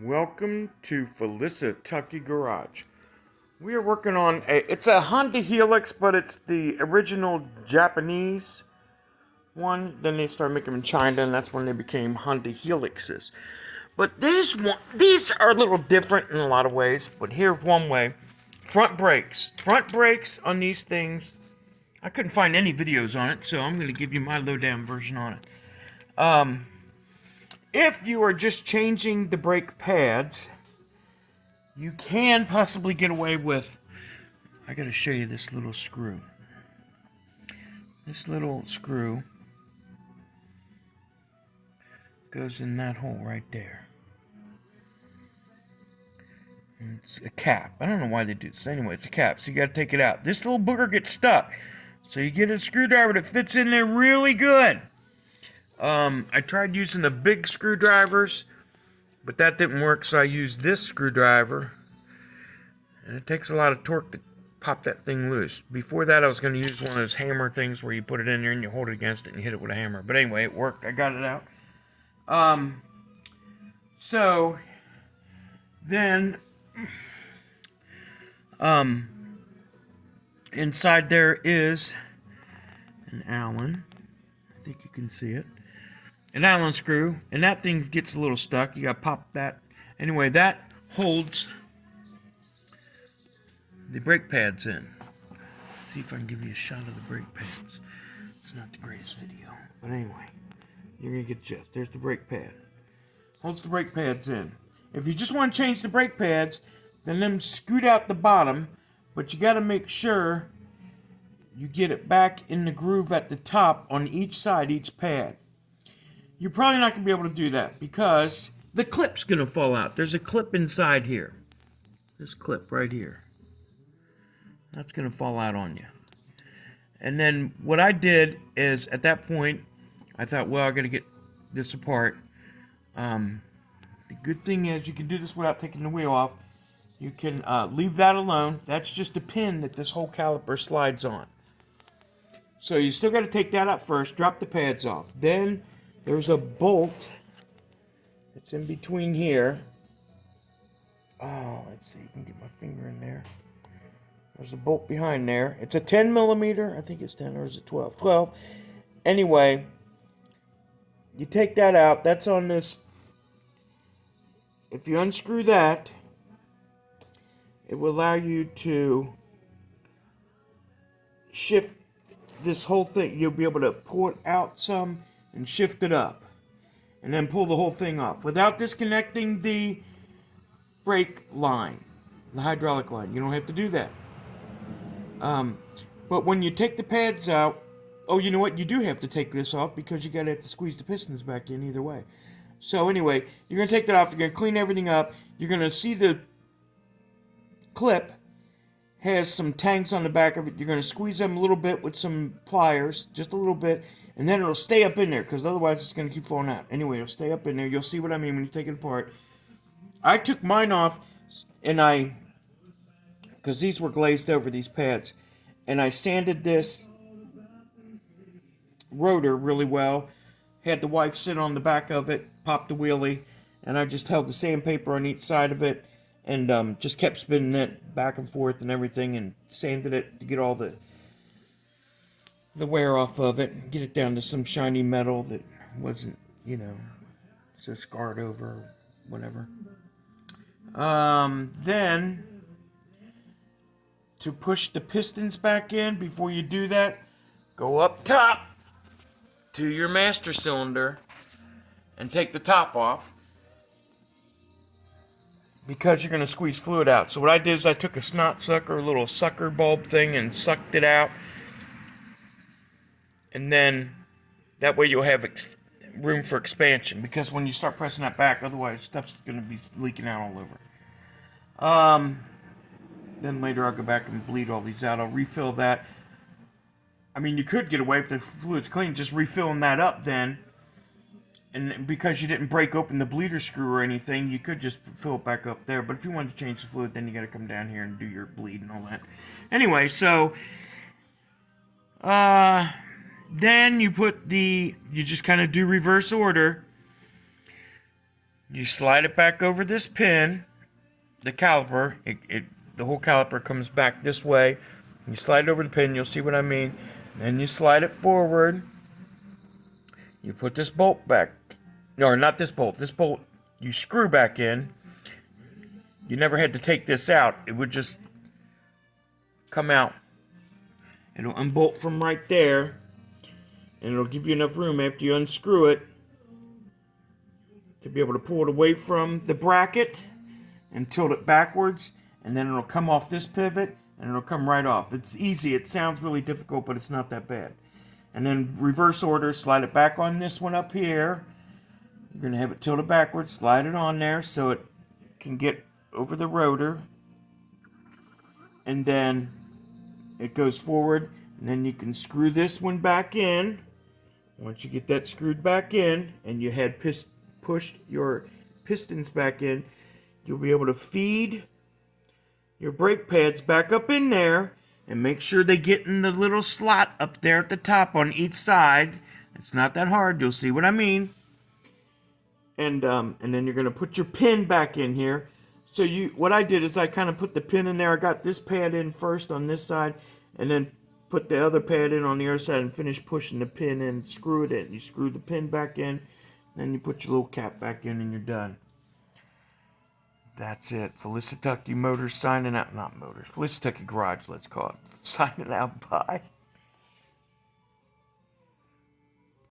Welcome to Felicitucky Garage. We are working on it's a Honda Helix, but it's the original Japanese one. Then they started making them in China, and that's when they became Honda Helixes. But these are a little different in a lot of ways, but here's one way. Front brakes. Front brakes on these things, I couldn't find any videos on it, so I'm going to give you my lowdown version on it. If you are just changing the brake pads, you can possibly get away with, I gotta show you this little screw. This little screw goes in that hole right there. And it's a cap. I don't know why they do this. Anyway, it's a cap, so you gotta take it out. This little booger gets stuck. So you get a screwdriver that fits in there really good. I tried using the big screwdrivers, but that didn't work, so I used this screwdriver. And it takes a lot of torque to pop that thing loose. Before that, I was going to use one of those hammer things where you put it in there and you hold it against it and you hit it with a hammer. But anyway, it worked. I got it out. So then, inside there is an Allen. I think you can see it. An Allen screw, and that thing gets a little stuck. You got to pop that. Anyway, that holds the brake pads in. Let's see if I can give you a shot of the brake pads. It's not the greatest video, but anyway, you're gonna get the gist. There's the brake pad. Holds the brake pads in. If you just want to change the brake pads, then them scoot out the bottom, but you got to make sure you get it back in the groove at the top on each side, each pad. You're probably not going to be able to do that because the clip's going to fall out. There's a clip inside here. This clip right here. That's going to fall out on you. And then what I did is, at that point, I thought, well, I got to get this apart. The good thing is you can do this without taking the wheel off. You can leave that alone. That's just a pin that this whole caliper slides on. So you still got to take that out first, drop the pads off. Then there's a bolt that's in between here. Oh, let's see, you can get my finger in there. There's a bolt behind there. It's a 10 millimeter. I think it's 10, or is it 12? 12. Anyway, you take that out. That's on this. If you unscrew that, it will allow you to shift this whole thing. You'll be able to pull it out some and shift it up, and then pull the whole thing off without disconnecting the brake line, the hydraulic line. You don't have to do that. But when you take the pads out, oh, you know what? You do have to take this off because you're going to have to squeeze the pistons back in either way. So anyway, you're going to take that off. You're going to clean everything up. You're going to see the clip has some tangs on the back of it. You're going to squeeze them a little bit with some pliers, just a little bit, and then it'll stay up in there because otherwise it's going to keep falling out. Anyway, it'll stay up in there. You'll see what I mean when you take it apart. I took mine off, and because these were glazed over, these pads, and I sanded this rotor really well. Had the wife sit on the back of it, popped the wheelie, and I just held the sandpaper on each side of it, and just kept spinning it back and forth and everything, and sanded it to get all the wear off of it, and get it down to some shiny metal that wasn't, you know, so scarred over or whatever. Then to push the pistons back in, before you do that, go up top to your master cylinder and take the top off, because you're going to squeeze fluid out. So what I did is I took a snot sucker, a little sucker bulb thing, and sucked it out. And then that way you'll have room for expansion, because when you start pressing that back, otherwise stuff's going to be leaking out all over. Then later I'll go back and bleed all these out. I'll refill that. I mean, you could get away if the fluid's clean, just refilling that up then. And because you didn't break open the bleeder screw or anything, you could just fill it back up there. But if you want to change the fluid, then you got to come down here and do your bleed and all that. Anyway, so then you just kind of do reverse order. You slide it back over this pin, the caliper. The whole caliper comes back this way. You slide it over the pin, you'll see what I mean. Then you slide it forward. You put this bolt back, or not this bolt. This bolt you screw back in. You never had to take this out. It would just come out. It'll unbolt from right there, and it'll give you enough room after you unscrew it to be able to pull it away from the bracket and tilt it backwards, and then it'll come off this pivot and it'll come right off. It's easy. It sounds really difficult, but it's not that bad. And then reverse order, slide it back on this one up here. You're going to have it tilted backwards, slide it on there so it can get over the rotor, and then it goes forward, and then you can screw this one back in. Once you get that screwed back in and you had pushed your pistons back in, you'll be able to feed your brake pads back up in there and make sure they get in the little slot up there at the top on each side. It's not that hard, you'll see what I mean. And then you're going to put your pin back in here. So what I did is I kind of put the pin in there. I got this pad in first on this side, and then put the other pad in on the other side and finish pushing the pin in, screw it in. You screw the pin back in, then you put your little cap back in and you're done. That's it. Felicitucky Motors signing out. Not Motors. Felicitucky Garage, let's call it. Signing out. Bye.